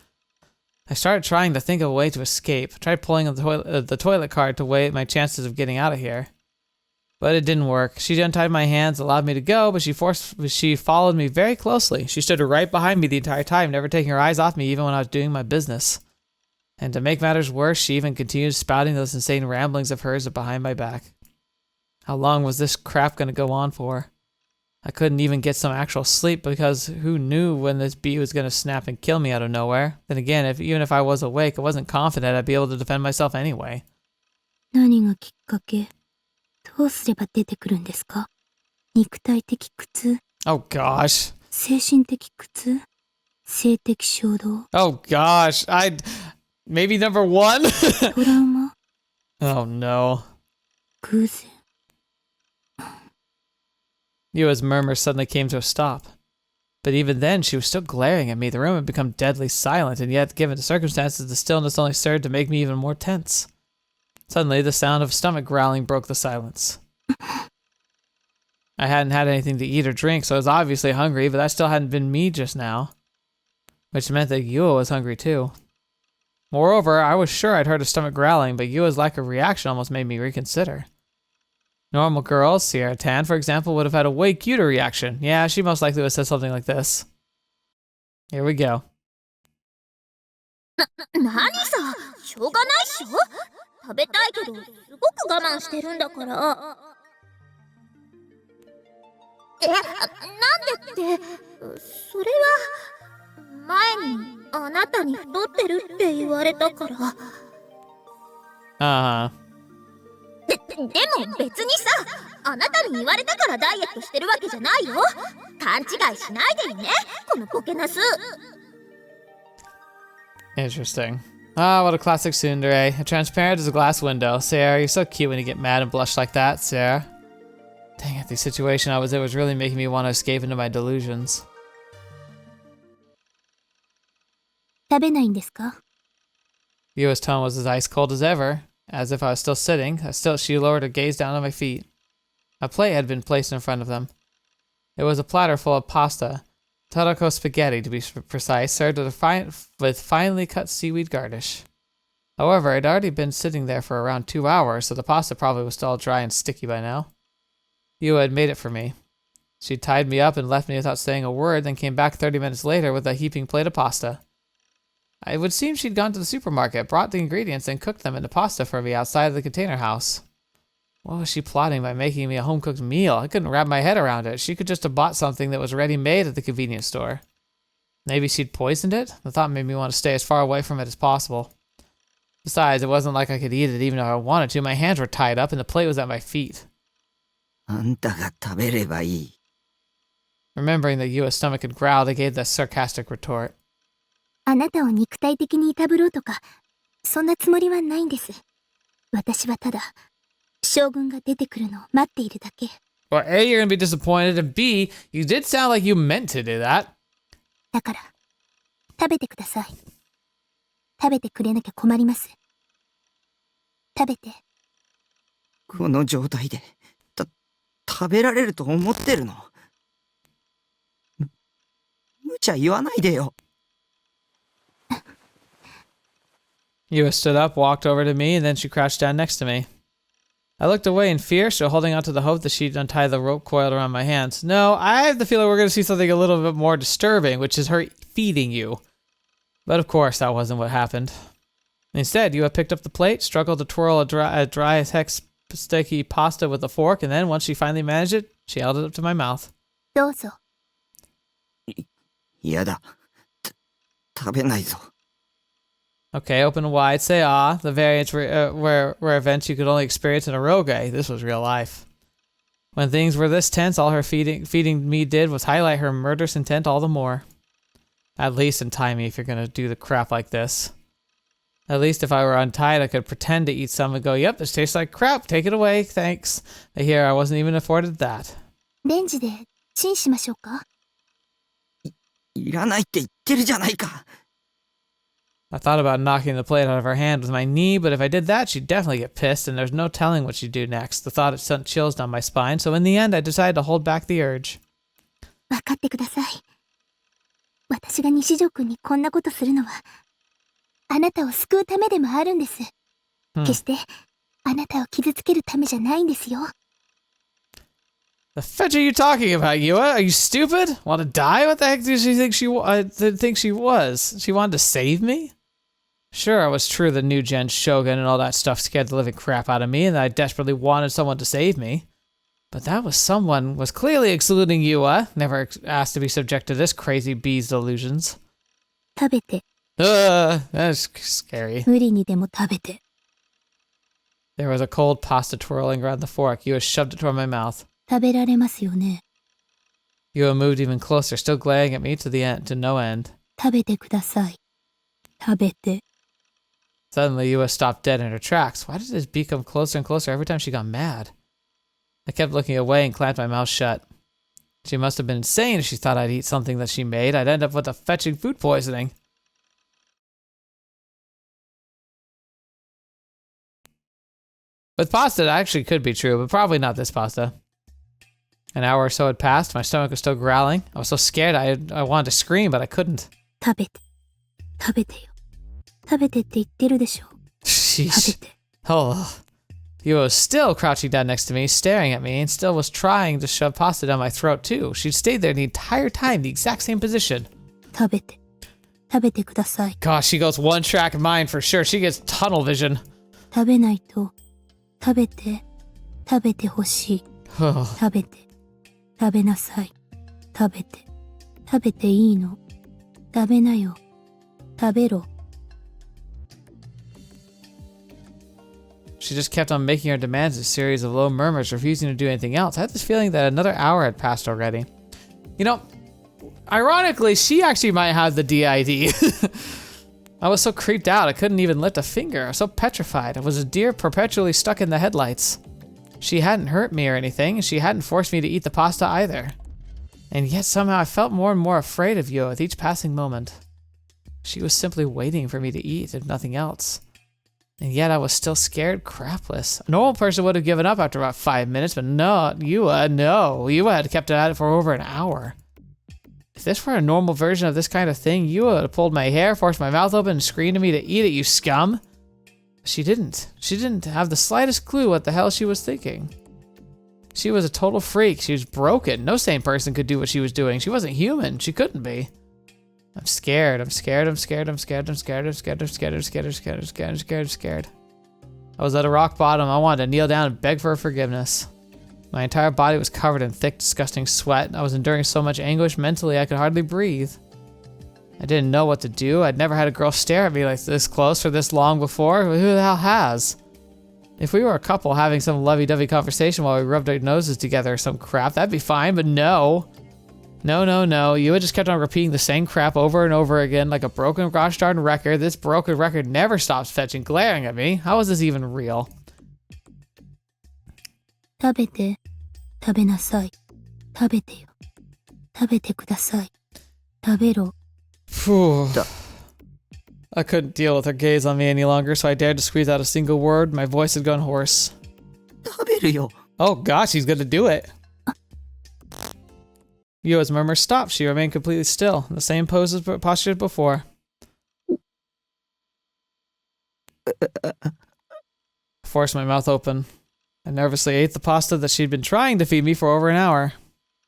I started trying to think of a way to escape. I tried pulling the toilet card to weigh my chances of getting out of here. But it didn't work. She untied my hands, allowed me to go, but she followed me very closely. She stood right behind me the entire time, never taking her eyes off me even when I was doing my business. And to make matters worse, she even continued spouting those insane ramblings of hers behind my back. How long was this crap going to go on for? I couldn't even get some actual sleep because who knew when this bee was going to snap and kill me out of nowhere? Then again, even if I was awake, I wasn't confident I'd be able to defend myself anyway. 何がきっかけ？どうすれば出てくるんですか？肉体的苦痛？ Oh gosh. 精神的苦痛？性的衝動？ Oh gosh. Maybe number one? トラウマ？ Oh no. 偶然？ Yua's murmur suddenly came to a stop. But even then, she was still glaring at me. The room had become deadly silent, and yet, given the circumstances, the stillness only served to make me even more tense. Suddenly, the sound of stomach growling broke the silence. I hadn't had anything to eat or drink, so I was obviously hungry, but that still hadn't been me just now. Which meant that Yua was hungry too. Moreover, I was sure I'd heard a stomach growling, but Yua's lack of reaction almost made me reconsider. Normal girls, Sierra Tan, for example, would have had a way cuter reaction. Yeah, she most likely would have said something like this. Here we go. 何さ、しょうがないっしょ。食べたいけど、すごく我慢してるんだから。なんでって、それは、前にあなたに太ってるって言われたから。でも別にさ、あなたに言われたからダイエットしてるわけじゃないよ。勘違いしないでよね、このポケナス。Interesting. Ah, what a classic tsundere. Transparent as a glass window. Sarah, you're so cute when you get mad and blush like that, Sarah. Dang it, the situation I was in was really making me want to escape into my delusions. 食べないんですか？ Yua's tone was as ice cold as ever. As if I was still sitting, she lowered her gaze down at my feet. A plate had been placed in front of them. It was a platter full of pasta, taroko spaghetti to be precise, served with finely cut seaweed garnish. However, it had already been sitting there for around 2 hours, so the pasta probably was still all dry and sticky by now. Yua had made it for me. She tied me up and left me without saying a word, then came back 30 minutes later with a heaping plate of pasta. It would seem she'd gone to the supermarket, brought the ingredients, and cooked them into pasta for me outside of the container house. What was she plotting by making me a home-cooked meal? I couldn't wrap my head around it. She could just have bought something that was ready-made at the convenience store. Maybe she'd poisoned it? The thought made me want to stay as far away from it as possible. Besides, it wasn't like I could eat it even if I wanted to. My hands were tied up and the plate was at my feet. あんたが食べればいい。 Remembering that Yua's stomach had growled, I gave the sarcastic retort. あなたを肉体的にいたぶろうとか、そんなつもりはないんです。私はただ、将軍が出てくるのを待っているだけ。Well, A, you're gonna be disappointed, and B, you did sound like you meant to do that. だから、食べてください。食べてくれなきゃ困ります。食べて。この状態で、食べられると思ってるの？無茶言わないでよ。Yua stood up, walked over to me, and then she crouched down next to me. I looked away in fear, still holding onto the hope that she'd untie the rope coiled around my hands. No, I have the feeling we're going to see something a little bit more disturbing, which is her feeding you. But of course, that wasn't what happened. Instead, Yua picked up the plate, struggled to twirl a dry hex sticky pasta with a fork, and then, once she finally managed it, she held it up to my mouth. どうぞ。嫌だ。食べないぞ。 Okay, open wide, say ah. The variants were events you could only experience in a Roge. This was real life. When things were this tense, all her feeding me did was highlight her murderous intent all the more. At least untie me if you're gonna do the crap like this. At least if I were untied, I could pretend to eat some and go, yep, this tastes like crap, take it away, thanks. But here, I wasn't even afforded that. レンジでチンしましょうか？いらないって言ってるじゃないか。 I thought about knocking the plate out of her hand with my knee, but if I did that, she'd definitely get pissed, and there's no telling what she'd do next. The thought had sent chills down my spine, so in the end, I decided to hold back the urge. 分かってください。私が西条くんにこんなことするのは、あなたを救うためでもあるんです。決して、あなたを傷つけるためじゃないんですよ。The fetch are you talking about, Yua? Are you stupid? Want to die? What the heck did she think she was? She wanted to save me? Sure, it was true the NewGen Shogun and all that stuff scared the living crap out of me, and that I desperately wanted someone to save me. But that was someone was clearly excluding Yua, never asked to be subject to this crazy bee's delusions. 食べて。 That's scary. 無理にでも食べて。 There was a cold pasta twirling around the fork. Yua shoved it toward my mouth. 食べられますよね。 Yua moved even closer, still glaring at me to no end. 食べてください。食べて。 Suddenly, Yua stopped dead in her tracks. Why did this bee come closer and closer every time she got mad? I kept looking away and clamped my mouth shut. She must have been insane if she thought I'd eat something that she made. I'd end up with a fetching food poisoning. With pasta, that actually could be true, but probably not this pasta. An hour or so had passed. My stomach was still growling. I was so scared I wanted to scream, but I couldn't. 食べて。食べてよ。食べてって言ってるでしょ。 Sheesh. 食べて。 Oh. Yua was still crouching down next to me, staring at me, and still was trying to shove pasta down my throat, too. She'd stayed there the entire time, the exact same position. 食べて。食べてください。 Gosh, she goes one track mind for sure. She gets tunnel vision. 食べないと。食べて。食べてほしい。食べて。食べなさい。食べて。食べていいの。食べなよ。食べろ。 She just kept on making her demands, a series of low murmurs, refusing to do anything else. I had this feeling that another hour had passed already. You know, ironically, she actually might have the DID. I was so creeped out, I couldn't even lift a finger. I was so petrified. I was a deer perpetually stuck in the headlights. She hadn't hurt me or anything, and she hadn't forced me to eat the pasta either. And yet somehow I felt more and more afraid of Yua with each passing moment. She was simply waiting for me to eat, if nothing else. And yet I was still scared crapless. A normal person would have given up after about 5 minutes, but no, Yua, no. Yua had kept at it for over an hour. If this were a normal version of this kind of thing, Yua would have pulled my hair, forced my mouth open, and screamed at me to eat it, you scum. She didn't. She didn't have the slightest clue what the hell she was thinking. She was a total freak. She was broken. No sane person could do what she was doing. She wasn't human. She couldn't be. I'm scared. I'm scared. I'm scared. I'm scared. I'm scared. I'm scared. I'm scared. I'm scared. I'm scared. I'm scared. I'm scared. I'm scared. I was at a rock bottom. I wanted to kneel down and beg for forgiveness. My entire body was covered in thick, disgusting sweat. I was enduring so much anguish mentally I could hardly breathe. I didn't know what to do. I'd never had a girl stare at me like this close for this long before. Who the hell has? If we were a couple having some lovey-dovey conversation while we rubbed our noses together or some crap, that'd be fine, but no. No, no, no. You had just kept on repeating the same crap over and over again like a broken gosh darn record. This broken record never stops fetching, glaring at me. How is this even real? 食べて。食べなさい。食べてよ。食べてください。食べろ。Phew. I couldn't deal with her gaze on me any longer, so I dared to squeeze out a single word. My voice had gone hoarse. 食べるよ。 Oh gosh, he's gonna do it. Yua's murmur stopped. She remained completely still, in the same pose as posture as before. I forced my mouth open. I nervously ate the pasta that she'd been trying to feed me for over an hour.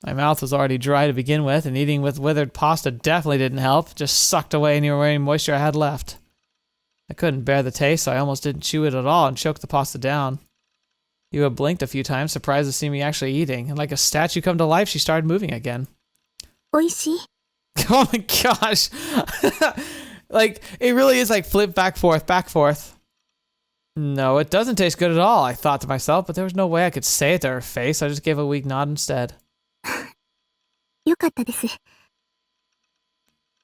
My mouth was already dry to begin with, and eating with withered pasta definitely didn't help, just sucked away any moisture I had left. I couldn't bear the taste, so I almost didn't chew it at all and choked the pasta down. Yua blinked a few times, surprised to see me actually eating, and like a statue come to life, she started moving again. おいしい? Oh my gosh! Like, it really is like flip back, forth, back, forth. No, it doesn't taste good at all, I thought to myself, but there was no way I could say it to her face. I just gave a weak nod instead. よかったです。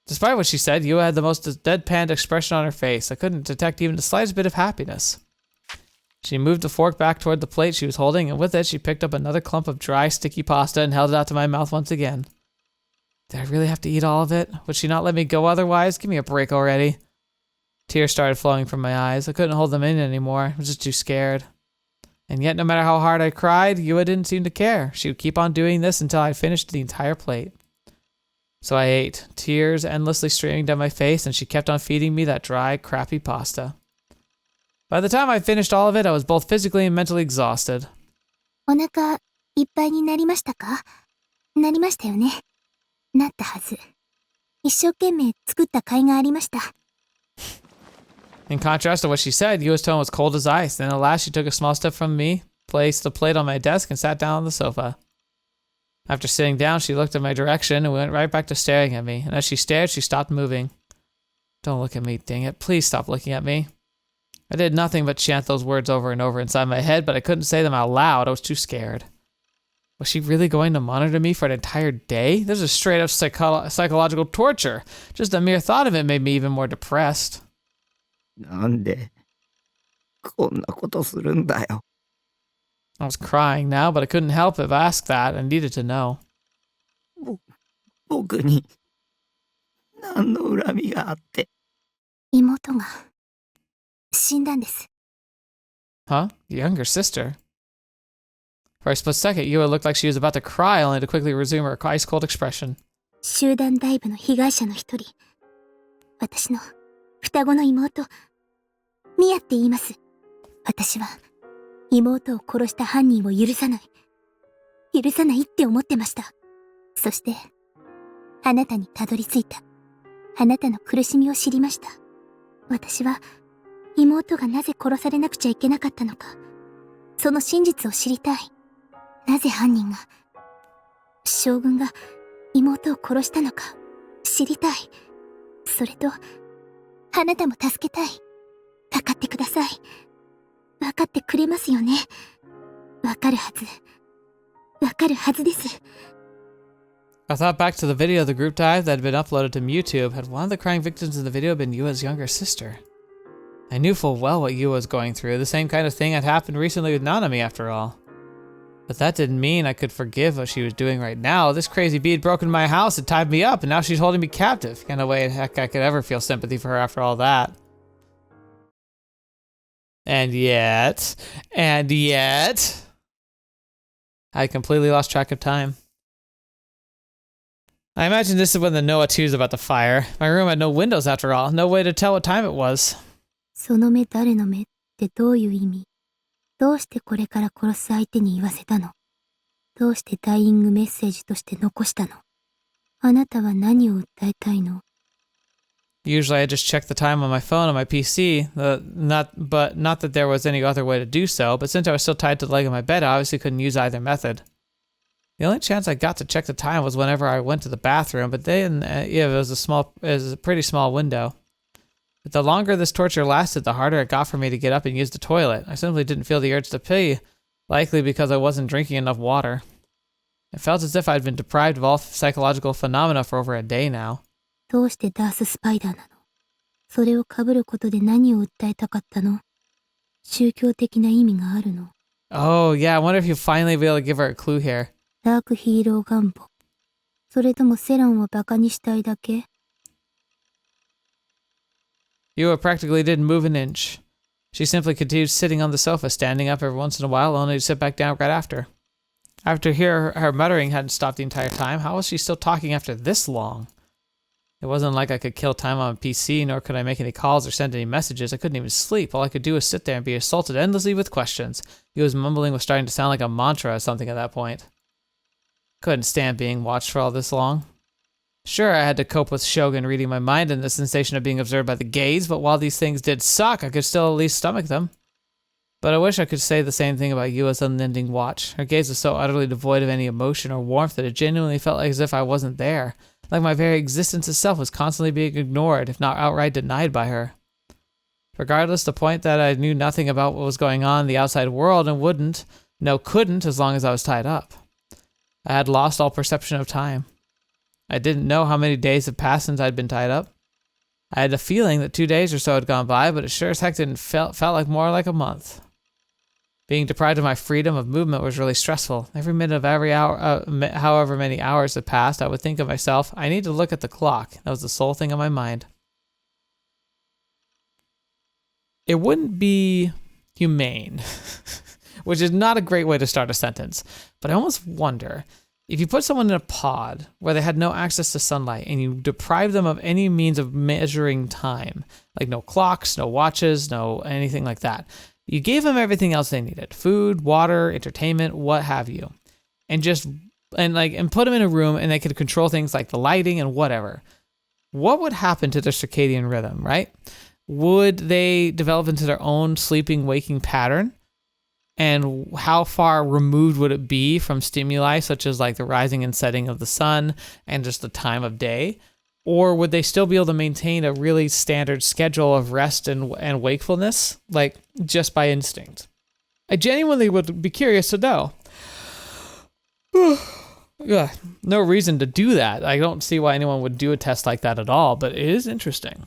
Despite what she said, Yua had the most deadpan expression on her face. I couldn't detect even the slightest bit of happiness. She moved the fork back toward the plate she was holding, and with it, she picked up another clump of dry, sticky pasta and held it out to my mouth once again. Did I really have to eat all of it? Would she not let me go otherwise? Give me a break already. Tears started flowing from my eyes. I couldn't hold them in anymore. I was just too scared. And yet, no matter how hard I cried, Yua didn't seem to care. She would keep on doing this until I finished the entire plate. So I ate, tears endlessly streaming down my face, and she kept on feeding me that dry, crappy pasta. By the time I finished all of it, I was both physically and mentally exhausted. お腹いっぱいになりましたか? なりましたよね。なったはず。一生懸命作った甲斐がありました。 In contrast to what she said, Yua's tone was cold as ice. Then at last she took a small step from me, placed the plate on my desk, and sat down on the sofa. After sitting down, she looked in my direction and went right back to staring at me. And as she stared, she stopped moving. Don't look at me, dang it. Please stop looking at me. I did nothing but chant those words over and over inside my head, but I couldn't say them out loud. I was too scared. Was she really going to monitor me for an entire day? This is straight up psychological torture. Just the mere thought of it made me even more depressed. なんでこんなことするんだよ。 I was crying now, but I couldn't help but ask that and needed to know. 僕に何の恨みがあって。妹が死んだんです。 Huh? Younger sister? For a split second, Yua looked like she was about to cry, only to quickly resume her ice-cold expression. 集団ダイブの被害者の一人。私の双子の妹、ミヤって言います。私は妹を殺した犯人を許さない。許さないって思ってました。そして、あなたにたどり着いた。あなたの苦しみを知りました。私は妹がなぜ殺されなくちゃいけなかったのか、その真実を知りたい。なぜ犯人が、将軍が妹を殺したのか知りたい。それと、あなたも助けたい。わかってください。わかってくれますよね。わかるはず。わかるはずです。 I thought back to the video of the group dive that had been uploaded to YouTube. Had one of the crying victims in the video been Yua's younger sister? I knew full well what Yua was going through. The same kind of thing had happened recently with Nanami, after all. But that didn't mean I could forgive what she was doing right now. This crazy bee had broken my house and tied me up, and now she's holding me captive. Kind of way heck I could ever feel sympathy for her after all that. And yet, I completely lost track of time. I imagine this is when the Noah 2 is about to fire. My room had no windows after all, no way to tell what time it was. その目誰の目ってどういう意味？どうしてこれから殺す相手に言わせたの？どうしてダイイングメッセージとして残したの？あなたは何を訴えたいの？ Usually I just check the time on my phone on my PC, not that there was any other way to do so, but since I was still tied to the leg of my bed, I obviously couldn't use either method. The only chance I got to check the time was whenever I went to the bathroom, but then, it was a pretty small window. But the longer this torture lasted, the harder it got for me to get up and use the toilet. I simply didn't feel the urge to pee, likely because I wasn't drinking enough water. It felt as if I'd been deprived of all psychological phenomena for over a day now. どうしてダーススパイダーなの？それを被ることで何を訴えたかったの？宗教的な意味があるの？ Oh, yeah, I wonder if you'll finally be able to give her a clue here. ダークヒーロー願望。それともセロンをバカにしたいだけ？ Yua practically didn't move an inch. She simply continued sitting on the sofa, standing up every once in a while, only to sit back down right after. After her muttering hadn't stopped the entire time, how was she still talking after this long? It wasn't like I could kill time on a PC, nor could I make any calls or send any messages. I couldn't even sleep. All I could do was sit there and be assaulted endlessly with questions. Yua's mumbling was starting to sound like a mantra or something at that point. Couldn't stand being watched for all this long. Sure, I had to cope with Shogun reading my mind and the sensation of being observed by the gaze, but while these things did suck, I could still at least stomach them. But I wish I could say the same thing about Yua's unending watch. Her gaze was so utterly devoid of any emotion or warmth that it genuinely felt as if I wasn't there. Like my very existence itself was constantly being ignored, if not outright denied by her. Regardless, the point that I knew nothing about what was going on in the outside world and couldn't as long as I was tied up. I had lost all perception of time. I didn't know how many days had passed since I'd been tied up. I had a feeling that 2 days or so had gone by, but it sure as heck felt like more like a month. Being deprived of my freedom of movement was really stressful. Every minute of every hour, however many hours had passed, I would think of myself, I need to look at the clock. That was the sole thing on my mind. It wouldn't be humane, which is not a great way to start a sentence, but I almost wonder, if you put someone in a pod where they had no access to sunlight and you deprive them of any means of measuring time, like no clocks, no watches, no anything like that, you gave them everything else they needed, food, water, entertainment, what have you, and put them in a room and they could control things like the lighting and whatever. What would happen to their circadian rhythm, right? Would they develop into their own sleeping waking pattern? And how far removed would it be from stimuli such as like the rising and setting of the sun and just the time of day? Or would they still be able to maintain a really standard schedule of rest and wakefulness, like just by instinct? I genuinely would be curious to know. No reason to do that. I don't see why anyone would do a test like that at all, but it is interesting.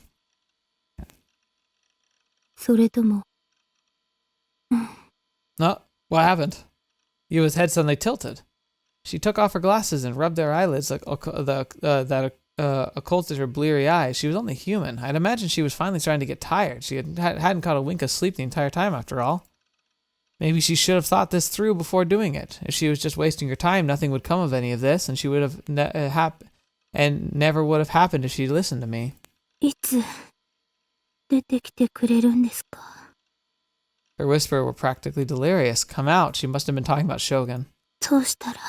それとも No, what happened? Yua's head suddenly tilted. She took off her glasses and rubbed their eyelids that occulted her bleary eyes. She was only human. I'd imagine she was finally starting to get tired. She hadn't caught a wink of sleep the entire time after all. Maybe she should have thought this through before doing it. If she was just wasting her time, nothing would come of any of this, and she would have never would have happened if she'd listened to me. いつ出てきてくれるんですか？ Her whisper were practically delirious. Come out. She must have been talking about Shogun. どうしたら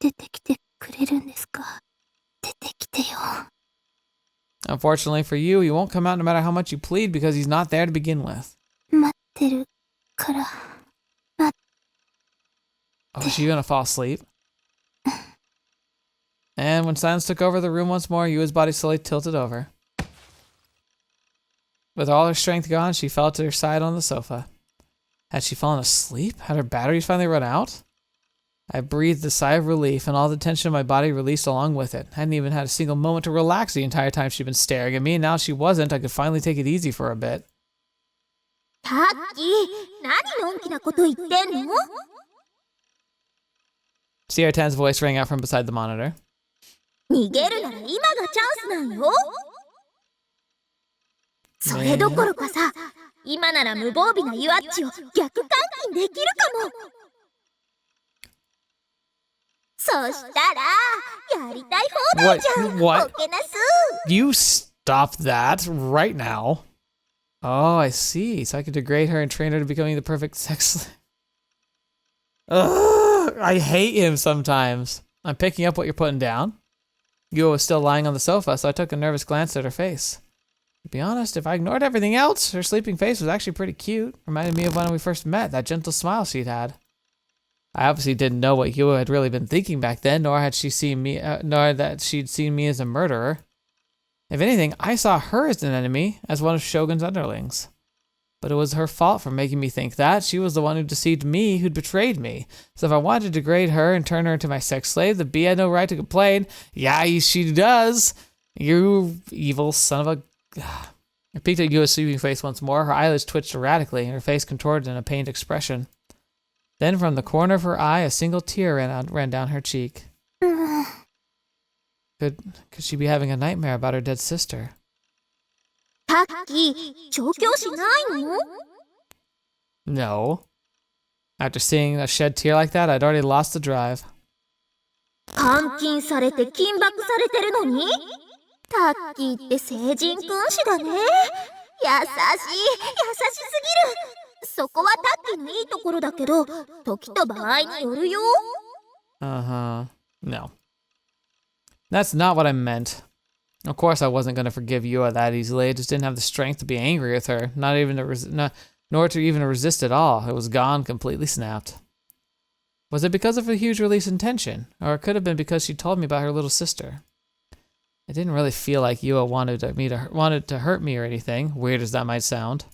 出てきてくれるんですか？出てきてよ。 Unfortunately for you, he won't come out no matter how much you plead because he's not there to begin with. 待ってるから。 Oh, is she gonna fall asleep? And when silence took over the room once more, Yua's body slowly tilted over. With all her strength gone, she fell to her side on the sofa. Had she fallen asleep? Had her batteries finally run out? I breathed a sigh of relief, and all the tension of my body released along with it. Hadn't even had a single moment to relax the entire time she'd been staring at me, and now she wasn't. I could finally take it easy for a bit. タッキー、何のんきなこと言ってんの？ CR10's voice rang out from beside the monitor. 逃げるなら今がチャンスなんよ。それどころかさ、今なら無防備なユアッチを逆監禁できるかも。そしたらやりたい放題じゃん。オケナス。 You stop that right now. Oh, I see. So I could degrade her and train her to becoming the perfect sex slave. Ugh, I hate him sometimes. I'm picking up what you're putting down. Yua was still lying on the sofa, so I took a nervous glance at her face. To be honest, if I ignored everything else, her sleeping face was actually pretty cute. Reminded me of when we first met, that gentle smile she'd had. I obviously didn't know what Yua had really been thinking back then, nor that she'd seen me as a murderer. If anything, I saw her as an enemy, as one of Shogun's underlings. But it was her fault for making me think that. She was the one who deceived me, who'd betrayed me. So if I wanted to degrade her and turn her into my sex slave, the bee had no right to complain. Yeah, she does. You evil son of a... I peeked at Yua's sleeping face once more. Her eyelids twitched erratically, and her face contorted in a pained expression. Then from the corner of her eye, a single tear ran down her cheek. Could she be having a nightmare about her dead sister? タッキー、調教しないの？ No. After seeing a shed tear like that, I'd already lost the drive. 監禁されて緊縛されてるのに？タッキーって聖人君子だね。優しい、優しすぎる。そこはタッキーのいいところだけど、時と場合によるよ。Uh-huh. No. That's not what I meant. Of course I wasn't going to forgive Yua that easily. I just didn't have the strength to be angry with her, nor to even resist at all. It was gone, completely snapped. Was it because of a huge release in tension? Or it could have been because she told me about her little sister. It didn't really feel like Yua wanted to hurt me or anything, weird as that might sound.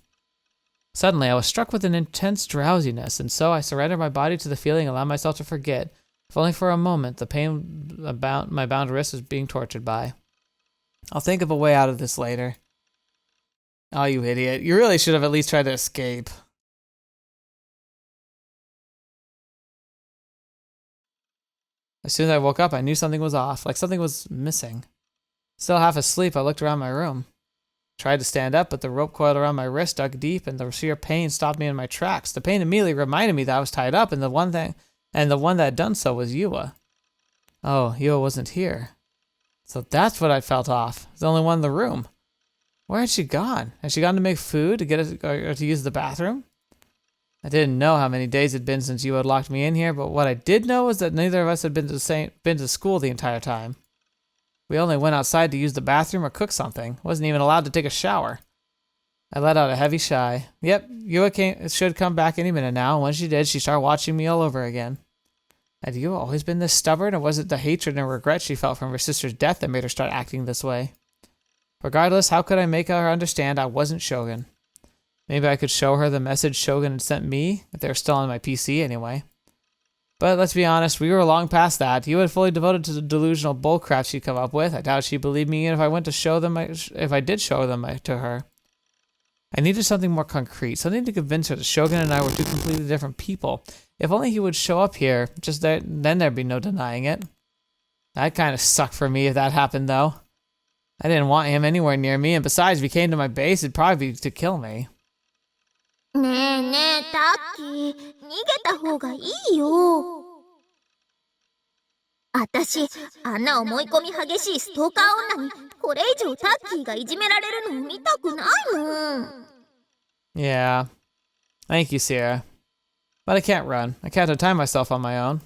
Suddenly, I was struck with an intense drowsiness, and so I surrendered my body to the feeling and allowed myself to forget, if only for a moment, the pain about my bound wrist was being tortured by. I'll think of a way out of this later. Oh, you idiot. You really should have at least tried to escape. As soon as I woke up, I knew something was off, like something was missing. Still half asleep, I looked around my room. Tried to stand up, but the rope coiled around my wrist dug deep, and the sheer pain stopped me in my tracks. The pain immediately reminded me that I was tied up, and the one that had done so was Yua. Oh, Yua wasn't here. So that's what I felt off. The only one in the room. Where had she gone? Had she gone to make food, to or to use the bathroom? I didn't know how many days it had been since Yua had locked me in here, but what I did know was that neither of us had been to school the entire time. We only went outside to use the bathroom or cook something. Wasn't even allowed to take a shower. I let out a heavy sigh. Yep, Yua should come back any minute now, and when she did, she started watching me all over again. Had Yua always been this stubborn, or was it the hatred and regret she felt from her sister's death that made her start acting this way? Regardless, how could I make her understand I wasn't Shogun? Maybe I could show her the message Shogun had sent me, if they were still on my PC anyway. But let's be honest, we were long past that. Yua had fully devoted to the delusional bullcrap she'd come up with. I doubt she believed me even if I did show them to her. I needed something more concrete, something to convince her that Shogun and I were two completely different people. If only he would show up here, then there'd be no denying it. That'd kind of suck for me if that happened, though. I didn't want him anywhere near me, and besides, if he came to my base, it'd probably be to kill me. ねえねえ、タッキー、逃げた方がいいよ。あたし、あんな思い込み激しいストーカー女に、これ以上タッキーがいじめられるのを見たくないもん。Yeah. Thank you, Sierra. But I can't run. I can't untie myself on my own.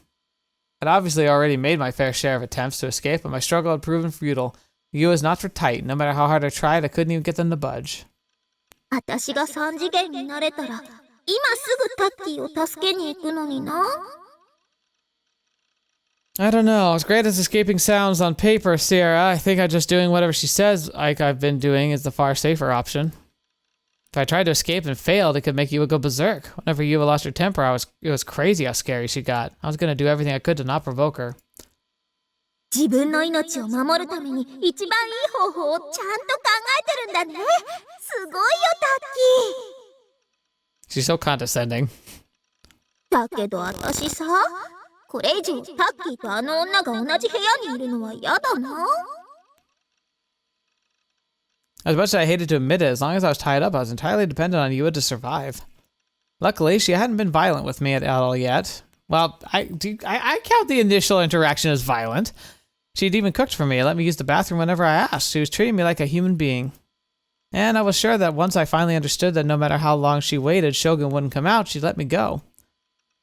I'd obviously already made my fair share of attempts to escape, but my struggle had proven futile. Yua's knots were tight. No matter how hard I tried, I couldn't even get them to budge. あたしが3次元になれたら、今すぐタッキーを助けに行くのにな。I don't know. As great as escaping sounds on paper, Sierra, I think just doing whatever she says like I've been doing is the far safer option. If I tried to escape and failed, it could make Yua go berserk. Whenever Yua lost her temper, it was crazy how scary she got. I was going to do everything I could to not provoke her. 自分の命を守るために一番いい方法をちゃんと考えてるんだね。すごいよ、タッキー。 She's so condescending. だけどあたしさ、これ以上タッキーとあの女が同じ部屋にいるのは嫌だな。As much as I hated to admit it, as long as I was tied up, I was entirely dependent on Yua to survive. Luckily, she hadn't been violent with me at all yet. Well, I count the initial interaction as violent. She'd even cooked for me and let me use the bathroom whenever I asked. She was treating me like a human being. And I was sure that once I finally understood that no matter how long she waited, Shogun wouldn't come out, she'd let me go.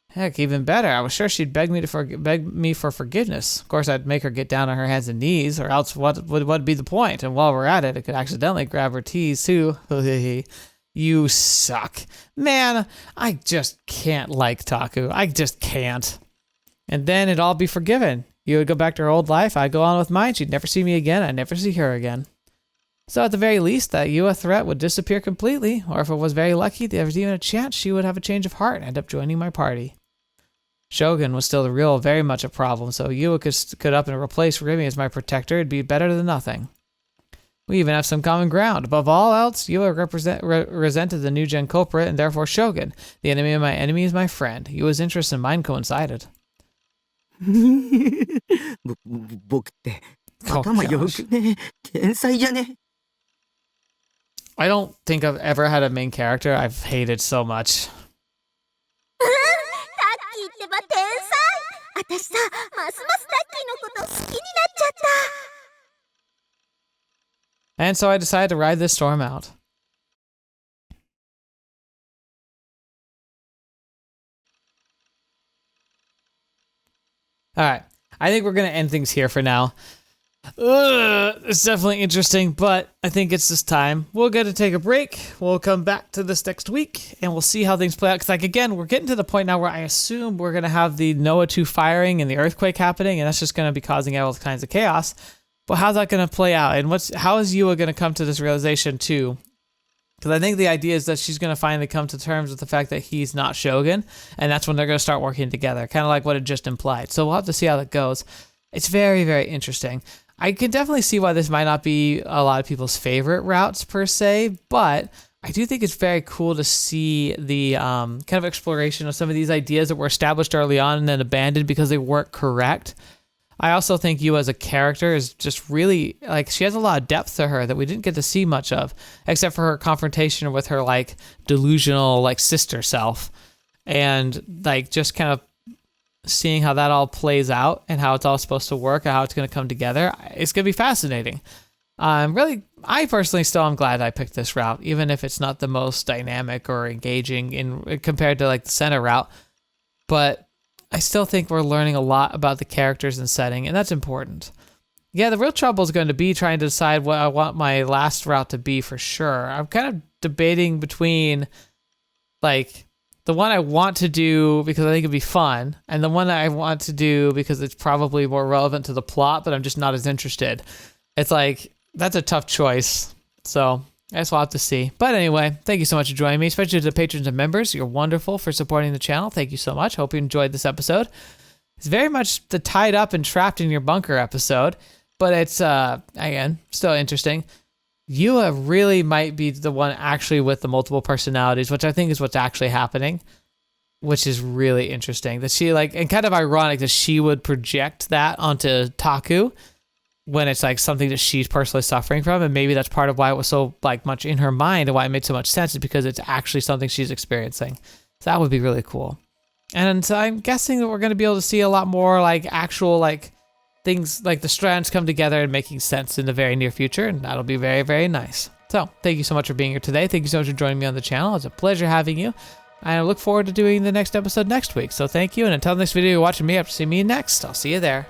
Heck, even better, I was sure she'd beg me for forgiveness. Of course, I'd make her get down on her hands and knees, or else what would be the point? And while we're at it, I could accidentally grab her tees too. You suck. Man, I just can't like Taku. I just can't. And then it'd all be forgiven. You would go back to her old life, I'd go on with mine, she'd never see me again, I'd never see her again. So at the very least, that Yua threat would disappear completely, or if it was very lucky, there was even a chance she would have a change of heart and end up joining my party. Shogun was still very much a problem, so Yua could up and replace Rimi as my protector, it'd be better than nothing. We even have some common ground. Above all else, Yua resented the NewGen culprit and therefore Shogun. The enemy of my enemy is my friend. Yua's interests and mine coincided. 僕って頭良くね。天才じゃね。 I don't think I've ever had a main character I've hated so much. タッキーってば天才。私さ、ますますタッキーのこと好きになっちゃった。 And so I decided to ride this storm out. Alright, I think we're going to end things here for now. It's definitely interesting, but I think it's this time. We'll get to take a break. We'll come back to this next week, and we'll see how things play out. Because, like, again, we're getting to the point now where I assume we're going to have the Noah 2 firing and the earthquake happening, and that's just going to be causing all kinds of chaos. But how's that going to play out? And how is Yua going to come to this realization, too? Because I think the idea is that she's going to finally come to terms with the fact that he's not Shogun, and that's when they're going to start working together, kind of like what it just implied. So we'll have to see how that goes. It's very, very interesting. I can definitely see why this might not be a lot of people's favorite routes per se, but I do think it's very cool to see the kind of exploration of some of these ideas that were established early on and then abandoned because they weren't correct. I also think Yua as a character is just really, like, she has a lot of depth to her that we didn't get to see much of, except for her confrontation with her, like, delusional, like, sister self. And, like, just kind of seeing how that all plays out and how it's all supposed to work and how it's going to come together. It's going to be fascinating. I personally still am glad I picked this route, even if it's not the most dynamic or engaging compared to, like, the center route. But I still think we're learning a lot about the characters and setting, and that's important. Yeah, the real trouble is going to be trying to decide what I want my last route to be for sure. I'm kind of debating between, like, the one I want to do because I think it'd be fun, and the one that I want to do because it's probably more relevant to the plot, but I'm just not as interested. It's like, that's a tough choice. So I guess we'll have to see. But anyway, thank you so much for joining me, especially to the patrons and members. You're wonderful for supporting the channel. Thank you so much. Hope you enjoyed this episode. It's very much the tied up and trapped in your bunker episode, but it's, again, still interesting. Yua really might be the one actually with the multiple personalities, which I think is what's actually happening, which is really interesting. That she, like, and kind of ironic that she would project that onto Taku when it's like something that she's personally suffering from, and maybe that's part of why it was so, like, much in her mind and why it made so much sense, is because it's actually something she's experiencing. So that would be really cool. And so I'm guessing that we're going to be able to see a lot more, like, actual, like, things, like the strands come together and making sense in the very near future, and that'll be very, very nice. So thank you so much for being here today. Thank you so much for joining me on the channel. It's a pleasure having you, and I look forward to doing the next episode next week. So thank you, and until the next video you're watching me, up to see me next. I'll see you there.